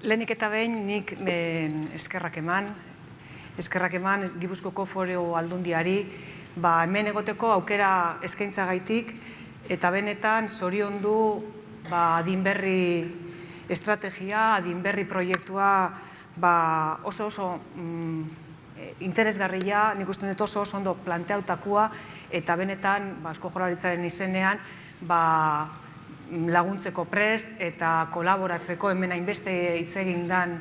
Lehenik eta behin nik eskerrak eman Gipuzkoako Foru Aldundiari hemen egoteko aukera eskaintzagaitik eta benetan zoriondu adinberri estrategia, adinberri proiektua oso interesgarria, nik uste dut oso ondo planteautakoa eta benetan Eusko Jaurlaritzaren izenean laguntzeko prest eta kolaboratzeko hemen hainbeste hitz egin den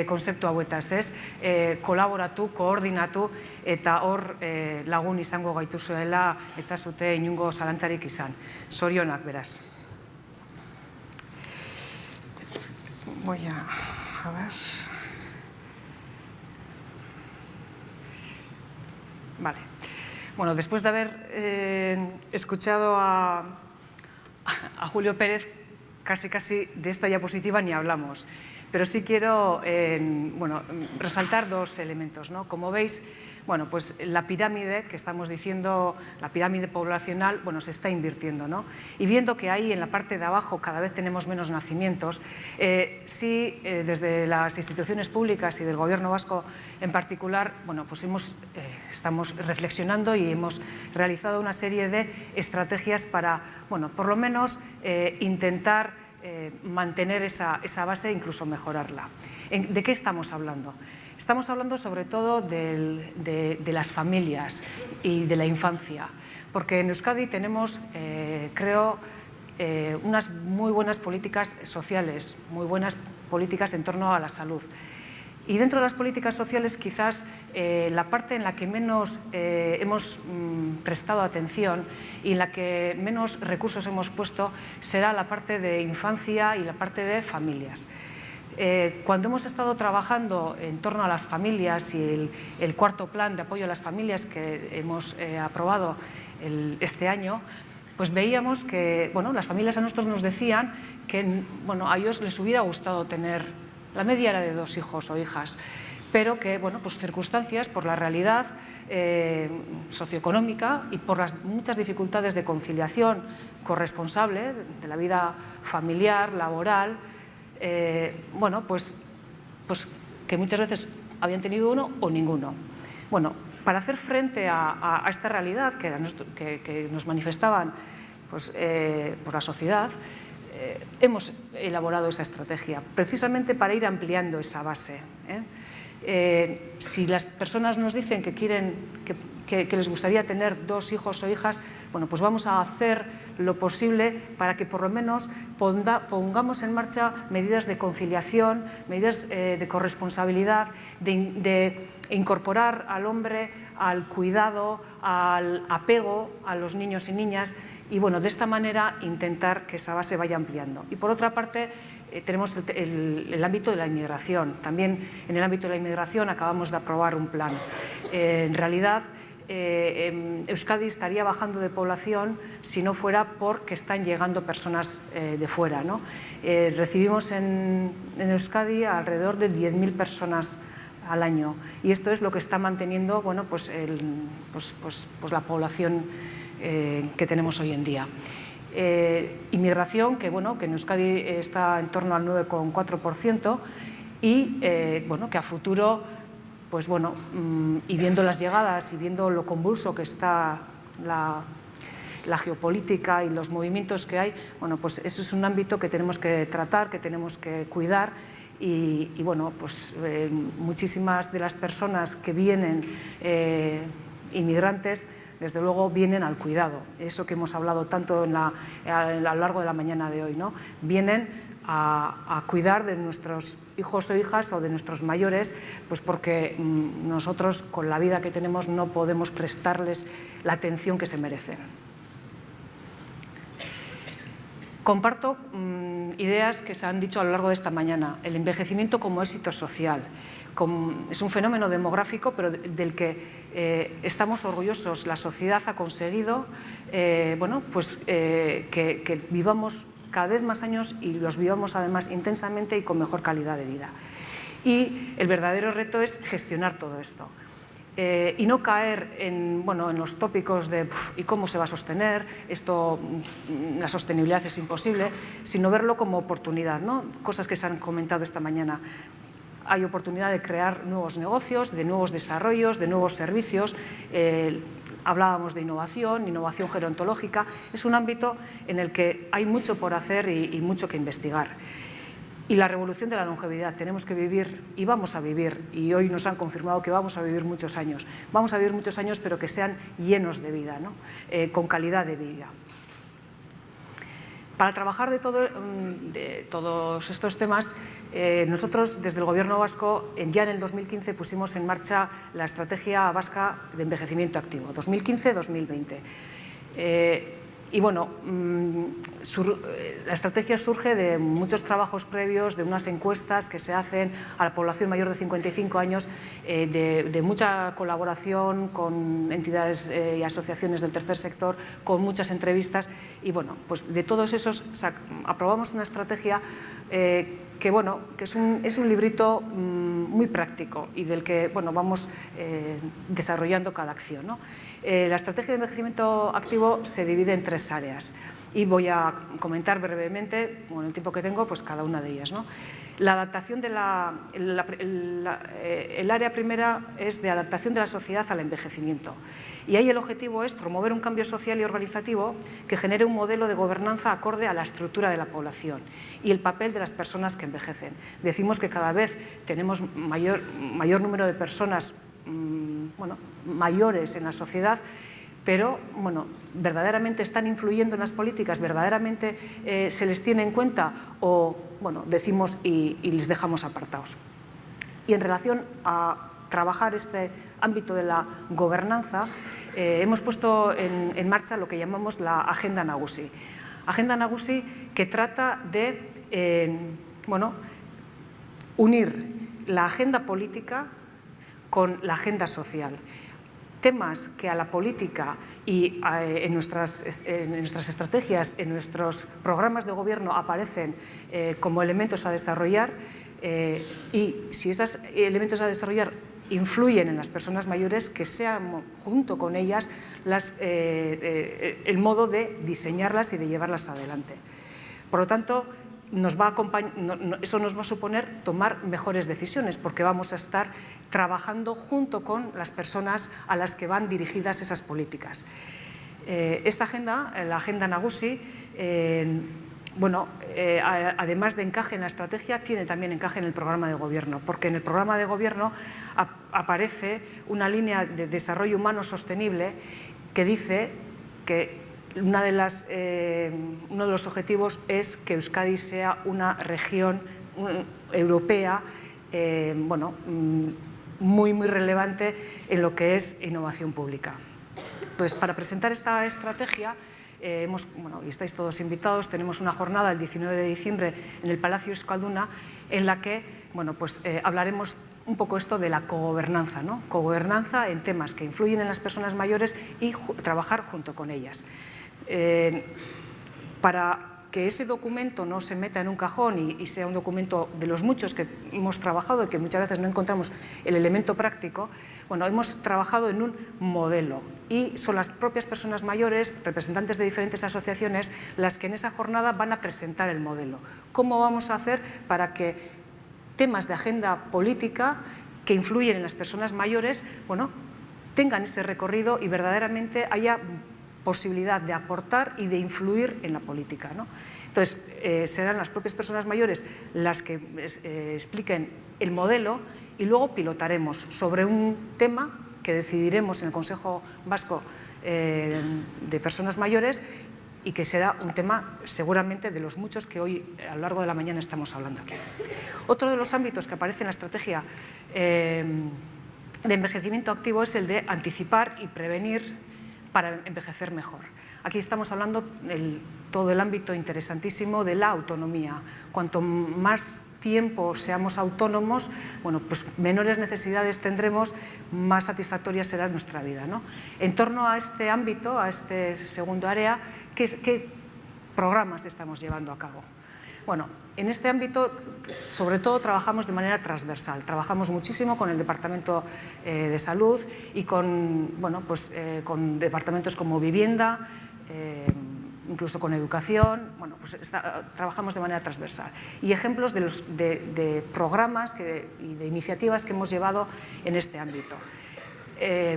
konzeptu hauetaz, ez? Kolaboratu, koordinatu eta hor lagun izango gaituzuela etzazute inungo zalantzarik izan. Zorionak, beraz. Voy a ver. Vale. Bueno, después de haber escuchado a Julio Pérez, casi de esta diapositiva ni hablamos. Pero sí quiero resaltar dos elementos, ¿no? Como veis, pues la pirámide que estamos diciendo, la pirámide poblacional, se está invirtiendo, ¿no? Y viendo que ahí en la parte de abajo cada vez tenemos menos nacimientos, sí, desde las instituciones públicas y del Gobierno vasco en particular, pues estamos reflexionando y hemos realizado una serie de estrategias para, por lo menos intentar mantener esa base e incluso mejorarla. ¿De qué estamos hablando? Estamos hablando sobre todo de las familias y de la infancia, porque en Euskadi tenemos, creo, unas muy buenas políticas sociales, muy buenas políticas en torno a la salud. Y dentro de las políticas sociales quizás la parte en la que menos hemos prestado atención y en la que menos recursos hemos puesto será la parte de infancia y la parte de familias. Cuando hemos estado trabajando en torno a las familias y el cuarto plan de apoyo a las familias que hemos aprobado este año, pues veíamos que las familias a nosotros nos decían que a ellos les hubiera gustado tener, la media era de 2 hijos o hijas, pero que, pues circunstancias, por la realidad socioeconómica y por las muchas dificultades de conciliación corresponsable de la vida familiar, laboral, pues que muchas veces habían tenido uno o ninguno. Para hacer frente a esta realidad que nos manifestaban por la sociedad, hemos elaborado esa estrategia, precisamente para ir ampliando esa base. Si las personas nos dicen que les gustaría tener 2 hijos o hijas, pues vamos a hacer lo posible para que por lo menos pongamos en marcha medidas de conciliación, medidas de corresponsabilidad, de incorporar al hombre al cuidado, al apego a los niños y niñas y de esta manera intentar que esa base vaya ampliando. Y por otra parte, tenemos el ámbito de la inmigración. También en el ámbito de la inmigración acabamos de aprobar un plan. En realidad, Euskadi estaría bajando de población si no fuera porque están llegando personas de fuera, ¿no? Recibimos en Euskadi alrededor de 10.000 personas al año y esto es lo que está manteniendo la población que tenemos hoy en día. Inmigración que en Euskadi está en torno al 9,4% y que a futuro, y viendo las llegadas y viendo lo convulso que está la geopolítica y los movimientos que hay, eso es un ámbito que tenemos que tratar, que tenemos que cuidar y muchísimas de las personas que vienen inmigrantes desde luego vienen al cuidado, eso que hemos hablado tanto a lo largo de la mañana de hoy, ¿no? Vienen a cuidar de nuestros hijos o hijas o de nuestros mayores, pues porque nosotros con la vida que tenemos no podemos prestarles la atención que se merecen. Comparto ideas que se han dicho a lo largo de esta mañana, el envejecimiento como éxito social. Es un fenómeno demográfico, pero del que estamos orgullosos. La sociedad ha conseguido que vivamos cada vez más años y los vivamos además intensamente y con mejor calidad de vida. Y el verdadero reto es gestionar todo esto. y no caer en los tópicos de ¿y cómo se va a sostener? Esto, la sostenibilidad es imposible, sino verlo como oportunidad, ¿no? Cosas que se han comentado esta mañana. Hay oportunidad de crear nuevos negocios, de nuevos desarrollos, de nuevos servicios. Hablábamos de innovación gerontológica. Es un ámbito en el que hay mucho por hacer y mucho que investigar. Y la revolución de la longevidad. Tenemos que vivir y vamos a vivir, y hoy nos han confirmado que vamos a vivir muchos años. Vamos a vivir muchos años, pero que sean llenos de vida, ¿no? Con calidad de vida. Para trabajar de todos estos temas, nosotros desde el Gobierno vasco ya en el 2015 pusimos en marcha la Estrategia Vasca de Envejecimiento Activo, 2015-2020. Y bueno, la estrategia surge de muchos trabajos previos, de unas encuestas que se hacen a la población mayor de 55 años, de mucha colaboración con entidades y asociaciones del tercer sector, con muchas entrevistas. Y bueno, pues de todos esos aprobamos una estrategia que es un librito muy práctico y del que vamos desarrollando cada acción, ¿no? La estrategia de envejecimiento activo se divide en 3 áreas y voy a comentar brevemente, con el tiempo que tengo, pues cada una de ellas, ¿no? La adaptación de el área primera es de adaptación de la sociedad al envejecimiento. Y ahí el objetivo es promover un cambio social y organizativo que genere un modelo de gobernanza acorde a la estructura de la población y el papel de las personas que envejecen. Decimos que cada vez tenemos mayor número de personas mayores en la sociedad, pero verdaderamente están influyendo en las políticas, verdaderamente se les tiene en cuenta o decimos y les dejamos apartados. Y en relación a trabajar este ámbito de la gobernanza, hemos puesto en marcha lo que llamamos la Agenda Nagusi. Agenda Nagusi que trata de unir la agenda política con la agenda social. Temas que a la política y en nuestras estrategias, en nuestros programas de gobierno aparecen como elementos a desarrollar, y si esos elementos a desarrollar influyen en las personas mayores, que sean junto con ellas el modo de diseñarlas y de llevarlas adelante. Por lo tanto, eso nos va a suponer tomar mejores decisiones, porque vamos a estar trabajando junto con las personas a las que van dirigidas esas políticas. Esta agenda, la Agenda Nagusi, además de encaje en la estrategia, tiene también encaje en el programa de gobierno, porque en el programa de gobierno aparece una línea de desarrollo humano sostenible que dice que uno de los objetivos es que Euskadi sea una región europea muy relevante en lo que es innovación pública. Entonces, para presentar esta estrategia, y estáis todos invitados, tenemos una jornada el 19 de diciembre en el Palacio Euskalduna en la que hablaremos un poco esto de la cogobernanza, ¿no? Cogobernanza en temas que influyen en las personas mayores y trabajar junto con ellas. Para que ese documento no se meta en un cajón y sea un documento de los muchos que hemos trabajado y que muchas veces no encontramos el elemento práctico, hemos trabajado en un modelo y son las propias personas mayores, representantes de diferentes asociaciones, las que en esa jornada van a presentar el modelo. ¿Cómo vamos a hacer para que temas de agenda política que influyen en las personas mayores, tengan ese recorrido y verdaderamente haya posibilidad de aportar y de influir en la política, ¿no? Entonces, serán las propias personas mayores las que expliquen el modelo y luego pilotaremos sobre un tema que decidiremos en el Consejo Vasco de Personas Mayores y que será un tema seguramente de los muchos que hoy a lo largo de la mañana estamos hablando aquí. Otro de los ámbitos que aparece en la estrategia de envejecimiento activo es el de anticipar y prevenir para envejecer mejor. Aquí estamos hablando todo el ámbito interesantísimo de la autonomía. Cuanto más tiempo seamos autónomos, pues menores necesidades tendremos, más satisfactoria será nuestra vida, ¿no? En torno a este ámbito, a este segundo área, ¿qué programas estamos llevando a cabo? Bueno, en este ámbito, sobre todo, trabajamos de manera transversal. Trabajamos muchísimo con el Departamento de Salud y con, bueno, pues, con departamentos como Vivienda, incluso con Educación. Bueno, pues trabajamos de manera transversal. Y ejemplos de programas y de iniciativas que hemos llevado en este ámbito.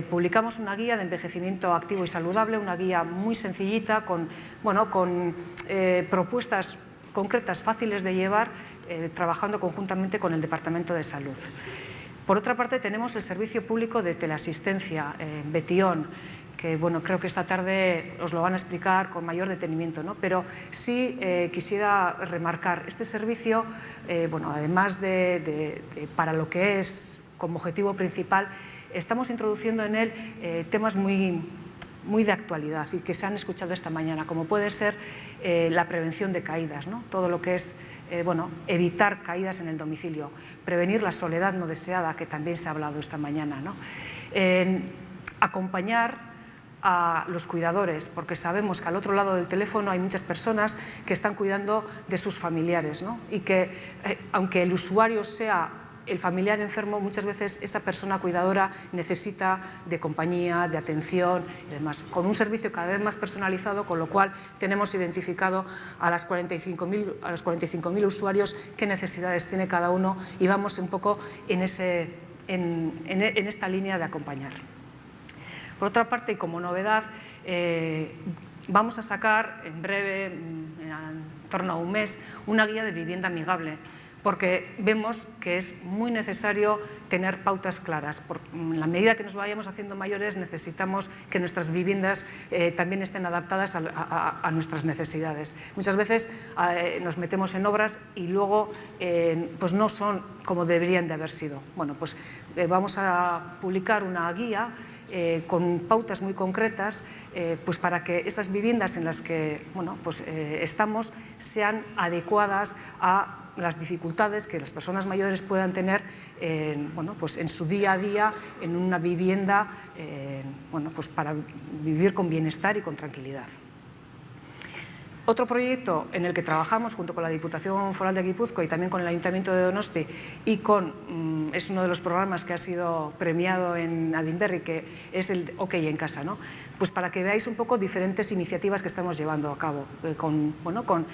Publicamos una guía de envejecimiento activo y saludable, una guía muy sencillita con propuestas concretas, fáciles de llevar, trabajando conjuntamente con el Departamento de Salud. Por otra parte, tenemos el servicio público de teleasistencia, Betión, que bueno, creo que esta tarde os lo van a explicar con mayor detenimiento, ¿no? Pero sí quisiera remarcar este servicio, bueno, además para lo que es como objetivo principal, estamos introduciendo en él temas muy de actualidad y que se han escuchado esta mañana, como puede ser la prevención de caídas, ¿no? Todo lo que es bueno, evitar caídas en el domicilio, prevenir la soledad no deseada, que también se ha hablado esta mañana, ¿no? Acompañar a los cuidadores, porque sabemos que al otro lado del teléfono hay muchas personas que están cuidando de sus familiares, ¿no? Y que aunque el usuario sea el familiar enfermo, muchas veces esa persona cuidadora necesita de compañía, de atención y demás, con un servicio cada vez más personalizado, con lo cual tenemos identificado a los 45.000 usuarios qué necesidades tiene cada uno y vamos un poco en esta línea de acompañar. Por otra parte, y como novedad, vamos a sacar en breve, en torno a un mes, una guía de vivienda amigable, porque vemos que es muy necesario tener pautas claras. En la medida que nos vayamos haciendo mayores, necesitamos que nuestras viviendas también estén adaptadas a nuestras necesidades. Muchas veces nos metemos en obras y luego pues no son como deberían de haber sido. Bueno, pues vamos a publicar una guía con pautas muy concretas, pues para que estas viviendas en las que bueno, pues, estamos sean adecuadas a las dificultades que las personas mayores puedan tener bueno, pues en su día a día en una vivienda bueno, pues para vivir con bienestar y con tranquilidad. Otro proyecto en el que trabajamos junto con la Diputación Foral de Guipúzcoa y también con el Ayuntamiento de Donosti y es uno de los programas que ha sido premiado en Adinberri, que es el OK en Casa, ¿no? Pues para que veáis un poco diferentes iniciativas que estamos llevando a cabo, con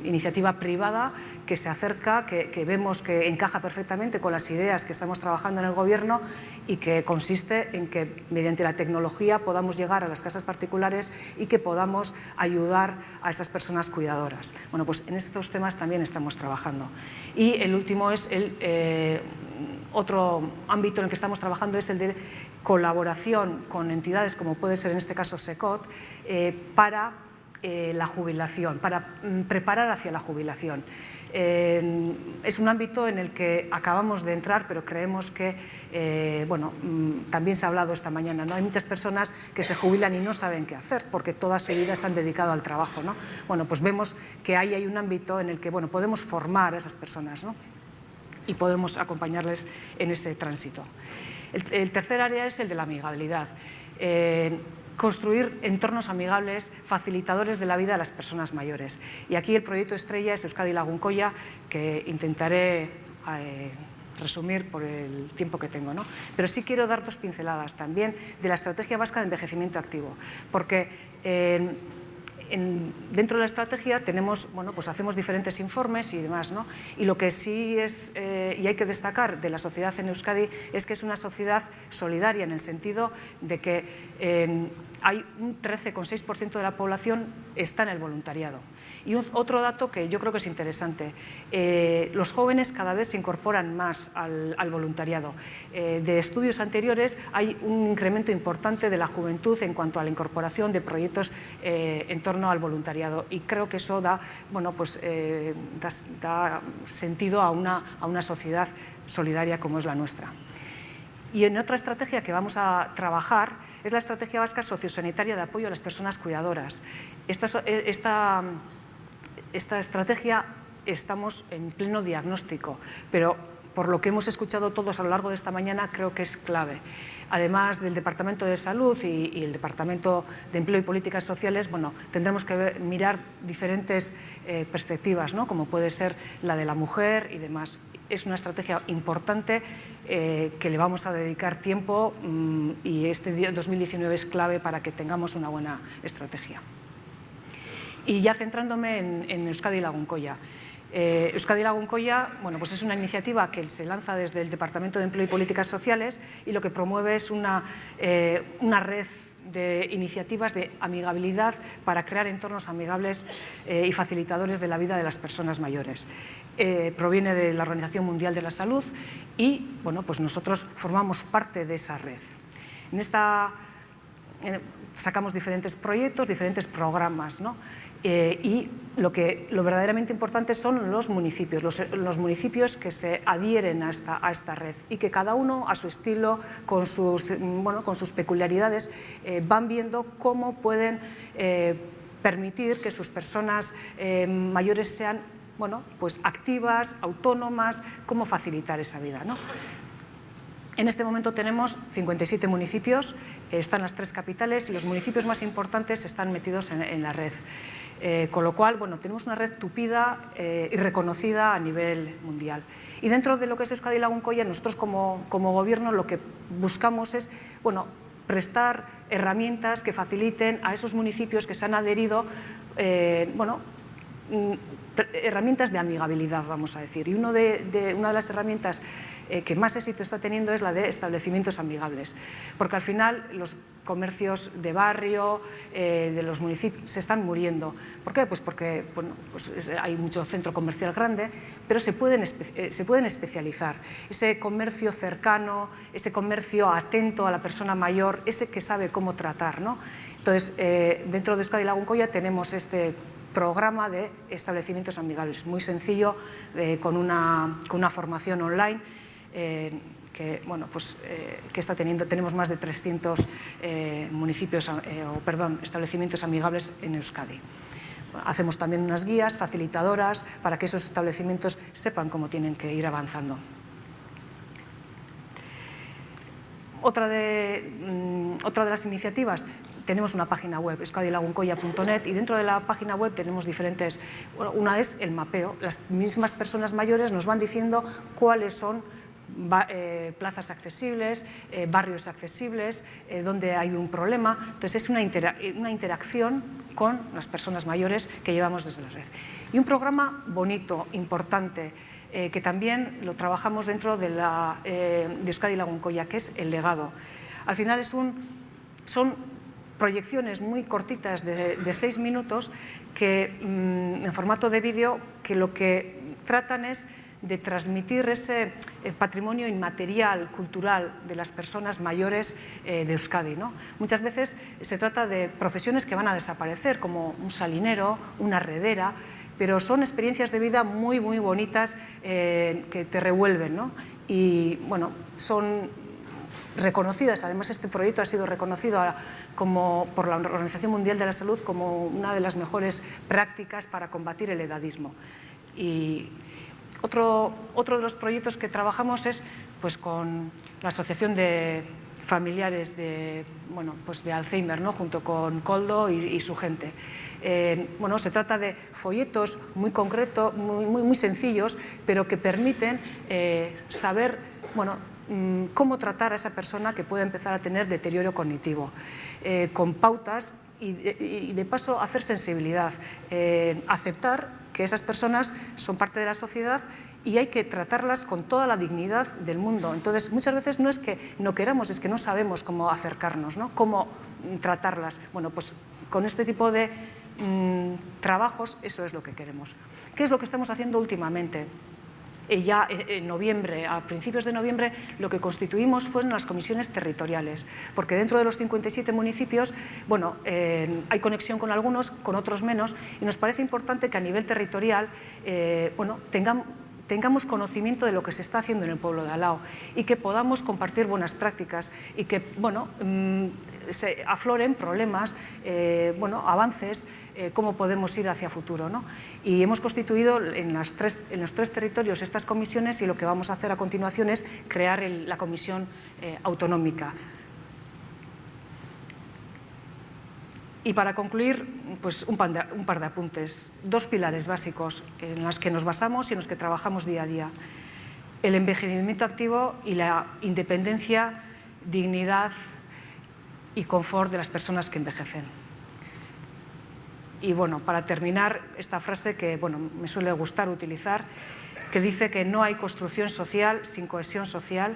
iniciativa privada que se acerca, que vemos que encaja perfectamente con las ideas que estamos trabajando en el Gobierno y que consiste en que mediante la tecnología podamos llegar a las casas particulares y que podamos ayudar a esas personas cuidadoras. Bueno, pues en estos temas también estamos trabajando. Y el último es otro ámbito en el que estamos trabajando es el de colaboración con entidades como puede ser en este caso SECOT para la jubilación, para preparar hacia la jubilación. Es un ámbito en el que acabamos de entrar, pero creemos que, bueno, también se ha hablado esta mañana, ¿no? Hay muchas personas que se jubilan y no saben qué hacer, porque toda su vida se han dedicado al trabajo, ¿no? Bueno, pues vemos que ahí hay un ámbito en el que, bueno, podemos formar a esas personas, ¿no? Y podemos acompañarles en ese tránsito. El tercer área es el de la amigabilidad. Construir entornos amigables, facilitadores de la vida de las personas mayores. Y aquí el proyecto estrella es Euskadi Lagunkoia, que intentaré resumir por el tiempo que tengo, ¿no? Pero sí quiero dar dos pinceladas también de la Estrategia Vasca de Envejecimiento Activo, porque dentro de la estrategia tenemos, bueno, pues hacemos diferentes informes y demás, ¿no? Y lo que sí es, y hay que destacar de la sociedad en Euskadi, es que es una sociedad solidaria en el sentido de que hay un 13,6% de la población está en el voluntariado. Y otro dato que yo creo que es interesante, los jóvenes cada vez se incorporan más al voluntariado. De estudios anteriores hay un incremento importante de la juventud en cuanto a la incorporación de proyectos en torno al voluntariado y creo que eso da, bueno, pues, da sentido a una sociedad solidaria como es la nuestra. Y en otra estrategia que vamos a trabajar es la Estrategia Vasca Sociosanitaria de Apoyo a las Personas Cuidadoras. Esta estrategia estamos en pleno diagnóstico, pero por lo que hemos escuchado todos a lo largo de esta mañana creo que es clave. además del Departamento de Salud y el Departamento de Empleo y Políticas Sociales, bueno, tendremos que mirar diferentes perspectivas, ¿no? Como puede ser la de la mujer y demás. Es una estrategia importante que le vamos a dedicar tiempo y este 2019 es clave para que tengamos una buena estrategia. Y ya centrándome en Euskadi Lagunkoia. Euskadi Lagunkoia, bueno, pues es una iniciativa que se lanza desde el Departamento de Empleo y Políticas Sociales y lo que promueve es una red de iniciativas de amigabilidad para crear entornos amigables y facilitadores de la vida de las personas mayores. Proviene de la Organización Mundial de la Salud y, bueno, pues nosotros formamos parte de esa red. En esta sacamos diferentes proyectos, diferentes programas, ¿no? Y lo verdaderamente importante son los municipios, los municipios que se adhieren a esta red y que cada uno a su estilo, con sus peculiaridades, van viendo cómo pueden permitir que sus personas mayores sean, bueno, pues activas, autónomas, cómo facilitar esa vida, ¿no? En este momento tenemos 57 municipios, están las 3 capitales y los municipios más importantes están metidos en la red. Con lo cual, bueno, tenemos una red tupida y reconocida a nivel mundial. Y dentro de lo que es Euskadi Lagunkoia, nosotros como gobierno lo que buscamos es, bueno, prestar herramientas que faciliten a esos municipios que se han adherido, herramientas de amigabilidad, vamos a decir. Y una de las herramientas que más éxito está teniendo es la de establecimientos amigables, porque al final los comercios de barrio, de los municipios, se están muriendo. ¿Por qué? Pues porque, bueno, pues hay mucho centro comercial grande, pero se pueden especializar. Ese comercio cercano, ese comercio atento a la persona mayor, ese que sabe cómo tratar, ¿no? Entonces, dentro de Euskadi Lagunkoia tenemos este programa de establecimientos amigables, muy sencillo, con una formación online que, bueno, pues, que está teniendo. Tenemos más de 300 establecimientos amigables en Euskadi. Hacemos también unas guías facilitadoras para que esos establecimientos sepan cómo tienen que ir avanzando. Otra de las iniciativas, tenemos una página web, euskadilagunkoia.net, y dentro de la página web tenemos diferentes. Una es el mapeo. Las mismas personas mayores nos van diciendo cuáles son plazas accesibles, barrios accesibles, donde hay un problema. Entonces es una interacción con las personas mayores que llevamos desde la red. Y un programa bonito, importante, que también lo trabajamos dentro de Euskadi Lagunkoia, que es el legado. Al final son proyecciones muy cortitas de 6 minutos que, en formato de vídeo, que lo que tratan es de transmitir ese patrimonio inmaterial, cultural de las personas mayores de Euskadi, ¿no? Muchas veces se trata de profesiones que van a desaparecer, como un salinero, una herredera, pero son experiencias de vida muy, muy bonitas que te revuelven, ¿no? Y, bueno, son reconocidas. Además, este proyecto ha sido reconocido por la Organización Mundial de la Salud como una de las mejores prácticas para combatir el edadismo. Y otro de los proyectos que trabajamos es, pues, con la Asociación de Familiares de Alzheimer, ¿no? Junto con Koldo y su gente. Bueno, se trata de folletos muy concretos, muy sencillos, pero que permiten saber, bueno, cómo tratar a esa persona que puede empezar a tener deterioro cognitivo, con pautas y de paso hacer sensibilidad, aceptar que esas personas son parte de la sociedad y hay que tratarlas con toda la dignidad del mundo. Entonces, muchas veces no es que no queramos, es que no sabemos cómo acercarnos, ¿no? Cómo tratarlas. Bueno, pues con este tipo de trabajos, eso es lo que queremos. ¿Qué es lo que estamos haciendo últimamente? Ya en noviembre, a principios de noviembre, lo que constituimos fueron las comisiones territoriales, porque dentro de los 57 municipios, bueno, hay conexión con algunos, con otros menos, y nos parece importante que a nivel territorial, bueno, tengamos conocimiento de lo que se está haciendo en el pueblo de al lado y que podamos compartir buenas prácticas y que, bueno, se afloren problemas, avances, cómo podemos ir hacia futuro, ¿no? Y hemos constituido en los tres territorios estas comisiones, y lo que vamos a hacer a continuación es crear la comisión autonómica. Y para concluir, pues un par de apuntes. 2 pilares básicos en los que nos basamos y en los que trabajamos día a día: el envejecimiento activo y la independencia, dignidad y confort de las personas que envejecen. Y bueno, para terminar, esta frase que me suele gustar utilizar, que dice que no hay construcción social sin cohesión social,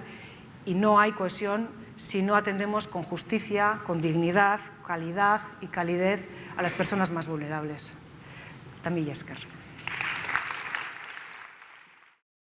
y no hay cohesión si no atendemos con justicia, con dignidad, calidad y calidez a las personas más vulnerables. También esker.